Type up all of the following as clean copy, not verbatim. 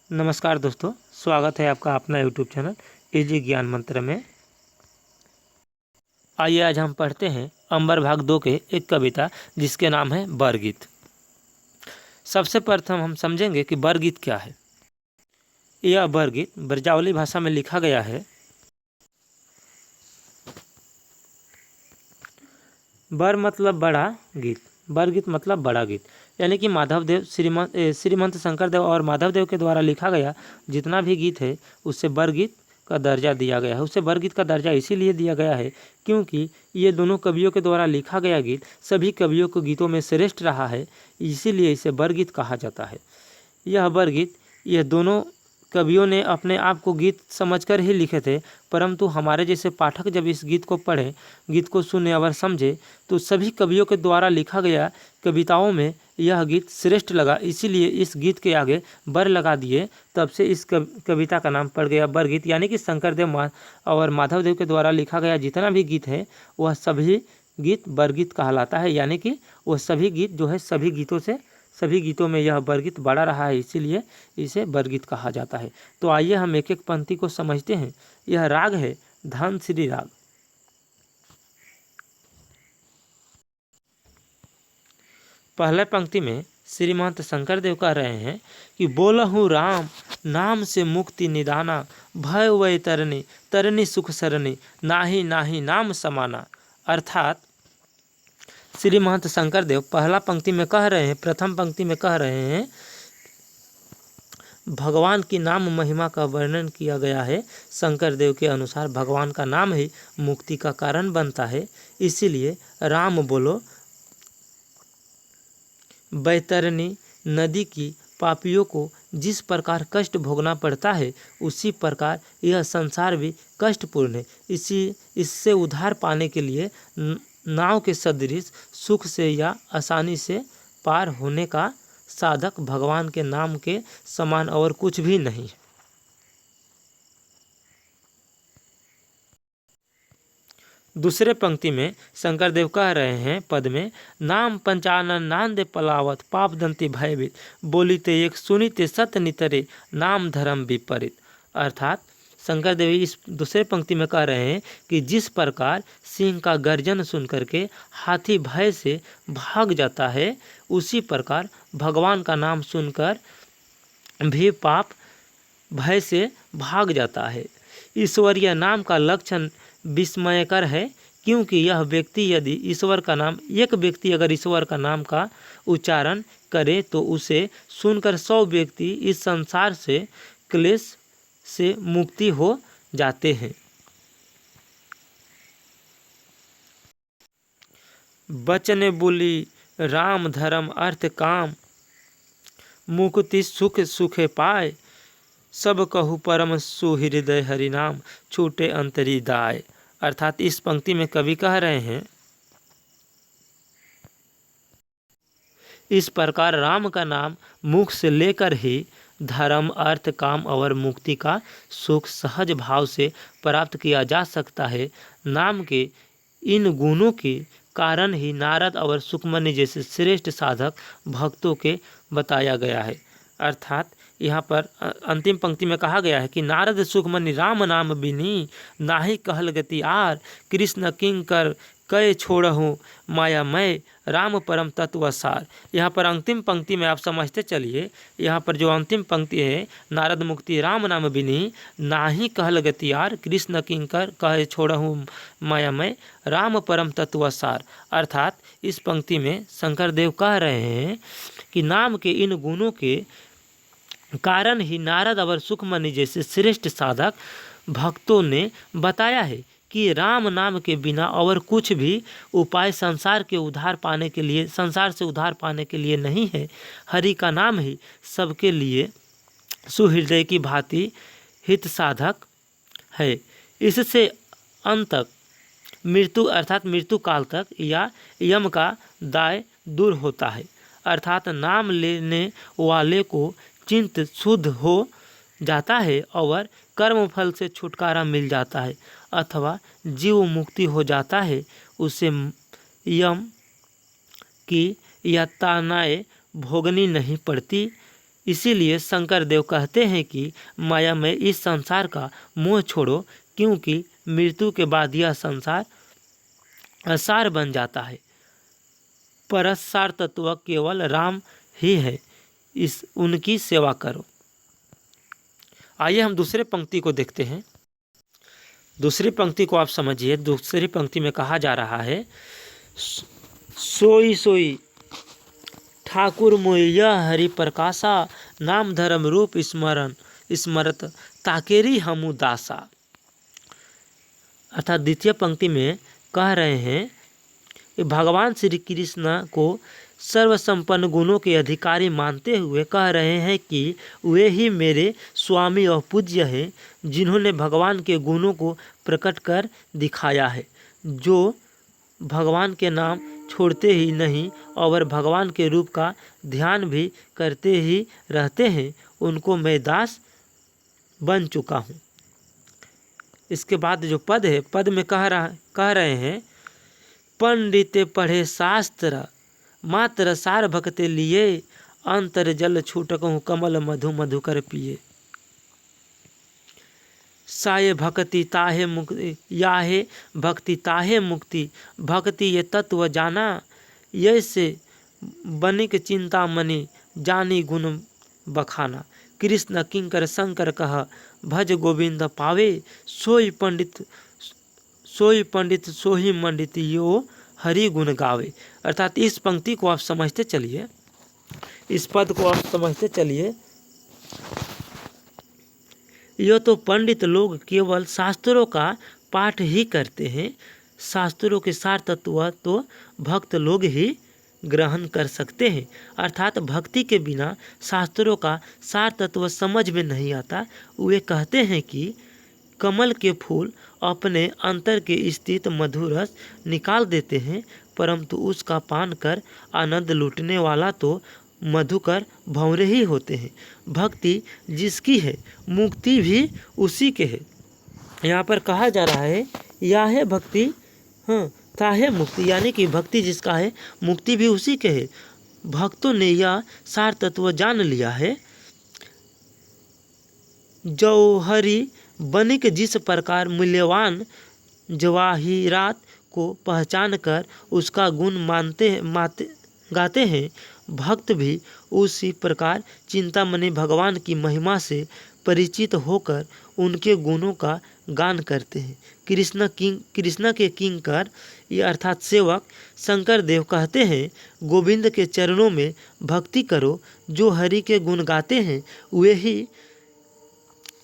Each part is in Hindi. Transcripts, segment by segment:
नमस्कार दोस्तों, स्वागत है आपका अपना यूट्यूब चैनल इजी ज्ञान मंत्र में। आइए आज हम पढ़ते हैं अंबर भाग 2 के एक कविता जिसके नाम है बरगीत। सबसे प्रथम हम समझेंगे कि बरगीत क्या है। यह बरगीत ब्रजावली भाषा में लिखा गया है। बर मतलब बड़ा, गीत, बरगीत मतलब बड़ा गीत, यानी कि माधवदेव श्रीमंत शंकरदेव और माधवदेव के द्वारा लिखा गया जितना भी गीत है उससे बरगीत का दर्जा दिया गया है। उससे बरगीत का दर्जा इसीलिए दिया गया है क्योंकि ये दोनों कवियों के द्वारा लिखा गया गीत सभी कवियों के गीतों में श्रेष्ठ रहा है, इसीलिए इसे बरगीत कहा जाता है। यह बरगीत यह दोनों कवियों ने अपने आप को गीत समझकर ही लिखे थे, परंतु हमारे जैसे पाठक जब इस गीत को पढ़ें, गीत को सुने और समझे तो सभी कवियों के द्वारा लिखा गया कविताओं में यह गीत श्रेष्ठ लगा, इसीलिए इस गीत के आगे बर लगा दिए। तब से इस कविता का नाम पड़ गया बरगीत, यानी कि शंकरदेव और माधवदेव के द्वारा लिखा गया जितना भी गीत है वह सभी गीत बरगीत कहलाता है, यानी कि वह सभी गीत जो है सभी गीतों में यह बरगीत बड़ा रहा है, इसीलिए इसे बरगीत कहा जाता है। तो आइए हम एक एक पंक्ति को समझते हैं। यह राग है धनश्री राग। पहले पंक्ति में श्रीमंत शंकरदेव कह रहे हैं कि बोलहु राम नाम से मुक्ति निदाना, भय वै तरनी तरनी सुख सरनी, नाही नाही नाम समाना। अर्थात श्रीमंत शंकरदेव पहला पंक्ति में कह रहे हैं, प्रथम पंक्ति में कह रहे हैं भगवान की नाम महिमा का वर्णन किया गया है। शंकरदेव के अनुसार भगवान का नाम ही मुक्ति का कारण बनता है, इसीलिए राम बोलो। बैतरनी नदी की पापियों को जिस प्रकार कष्ट भोगना पड़ता है उसी प्रकार यह संसार भी कष्टपूर्ण है। इससे उद्धार पाने के लिए नाव के सदृश सुख से या आसानी से पार होने का साधक भगवान के नाम के समान और कुछ भी नहीं। दूसरे पंक्ति में शंकरदेव कह रहे हैं पद में, नाम पंचानन नांदे पलावत पाप दंती भयभीत, बोलीते एक सुनीते सत्य नितरे, नाम धर्म विपरीत। अर्थात शंकरदेव इस दूसरे पंक्ति में कह रहे हैं कि जिस प्रकार सिंह का गर्जन सुन करके हाथी भय से भाग जाता है, उसी प्रकार भगवान का नाम सुनकर भी पाप भय से भाग जाता है। ईश्वरीय नाम का लक्षण विस्मयकर है, क्योंकि यह व्यक्ति यदि ईश्वर का नाम एक व्यक्ति अगर ईश्वर का नाम का उच्चारण करे तो उसे सुनकर 100 व्यक्ति इस संसार से क्लेश से मुक्ति हो जाते हैं। बचने बोली राम धर्म अर्थ काम, मुक्ति सुख सुखे पाए, सब कहु परम सुहृदय हरि नाम, छूटे अंतरी दाय। अर्थात इस पंक्ति में कवि कह रहे हैं इस प्रकार राम का नाम मुख से लेकर ही धर्म अर्थ काम और मुक्ति का सुख सहज भाव से प्राप्त किया जा सकता है। नाम के इन गुणों के कारण ही नारद और सुखमणि जैसे श्रेष्ठ साधक भक्तों के बताया गया है। अर्थात यहाँ पर अंतिम पंक्ति में कहा गया है कि नारद सुखमणि राम नाम बिनी, नाही कहल गति आर, कृष्ण किंकर कय छोड़हूँ माया मैं, राम परम तत्व सार। यहाँ पर अंतिम पंक्ति में आप समझते चलिए, यहाँ पर जो अंतिम पंक्ति है, नारद मुक्ति राम नाम बिनी, नाही कहल गति आर, कृष्ण किंकर कय छोड़हूँ माया मैं, राम परम तत्व सार। अर्थात इस पंक्ति में शंकरदेव कह रहे हैं कि नाम के इन गुणों के कारण ही नारद और सुखमणि जैसे श्रेष्ठ साधक भक्तों ने बताया है कि राम नाम के बिना और कुछ भी उपाय संसार से उद्धार पाने के लिए नहीं है। हरि का नाम ही सबके लिए सुहृदय की भांति हित साधक है। इससे अंत तक मृत्यु अर्थात मृत्यु काल तक या यम का दाय दूर होता है। अर्थात नाम लेने वाले को चिंत शुद्ध हो जाता है और कर्म फल से छुटकारा मिल जाता है अथवा जीव मुक्ति हो जाता है। उसे यम की यातनाएं भोगनी नहीं पड़ती। इसीलिए शंकर देव कहते हैं कि माया में इस संसार का मोह छोड़ो, क्योंकि मृत्यु के बाद यह संसार असार बन जाता है। परसार तत्व केवल राम ही है, इस उनकी सेवा करो। आइए हम दूसरे पंक्ति को देखते हैं। दूसरी पंक्ति को आप समझिए। दूसरी पंक्ति में कहा जा रहा है, सोई सोई ठाकुर मोय यह हरि प्रकाशा, नाम धर्म रूप स्मरण स्मरत ताकेरी हमु दासा। अर्थात द्वितीय पंक्ति में कह रहे हैं कि भगवान श्री कृष्ण को सर्वसंपन्न गुणों के अधिकारी मानते हुए कह रहे हैं कि वे ही मेरे स्वामी और पूज्य हैं, जिन्होंने भगवान के गुणों को प्रकट कर दिखाया है। जो भगवान के नाम छोड़ते ही नहीं और भगवान के रूप का ध्यान भी करते ही रहते हैं, उनको मैं दास बन चुका हूँ। इसके बाद जो पद है, पद में कह रहे हैं, पंडित पढ़े शास्त्र मात्र सार भक्ते लिए, अंतर जल छूटकहूँ कमल मधु मधुकर पिए। साये भक्ति ताहे मुक्ति, याहे भक्ति ताहे मुक्ति, भक्ति ये तत्व जाना, यैसे बनिक चिंता मनि जानी गुण बखाना। कृष्ण किंकर शंकर कह भज गोविंद पावे, सोई पंडित सोही मंडित यो हरि गुण गावे। अर्थात इस पंक्ति को आप समझते चलिए, इस पद को आप समझते चलिए। यह तो पंडित लोग केवल शास्त्रों का पाठ ही करते हैं, शास्त्रों के सार तत्व तो भक्त लोग ही ग्रहण कर सकते हैं। अर्थात भक्ति के बिना शास्त्रों का सार तत्व समझ में नहीं आता। वे कहते हैं कि कमल के फूल अपने अंतर के स्थित मधुर रस निकाल देते हैं, परंतु उसका पान कर आनंद लूटने वाला तो मधुकर भंवरे ही होते हैं। भक्ति जिसकी है मुक्ति भी उसी के है। यहाँ पर कहा जा रहा है, या है भक्ति ताहे मुक्ति, यानी कि भक्ति जिसका है मुक्ति भी उसी के है। भक्तों ने यह सार तत्व जान लिया है। जौहरी बनिक जिस प्रकार मूल्यवान जवाहिरात को पहचान कर उसका गुण गाते हैं, भक्त भी उसी प्रकार चिंतामणि भगवान की महिमा से परिचित होकर उनके गुणों का गान करते हैं। कृष्ण के किंकर ये अर्थात सेवक शंकर देव कहते हैं, गोविंद के चरणों में भक्ति करो। जो हरि के गुण गाते हैं वे ही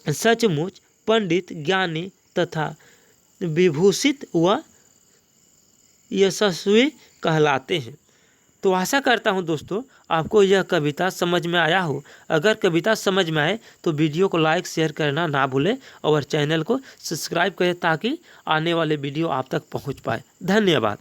सचमुच पंडित, ज्ञानी तथा विभूषित व यशस्वी कहलाते हैं। तो आशा करता हूं दोस्तों आपको यह कविता समझ में आया हो। अगर कविता समझ में आए तो वीडियो को लाइक शेयर करना ना भूलें और चैनल को सब्सक्राइब करें ताकि आने वाले वीडियो आप तक पहुंच पाए। धन्यवाद।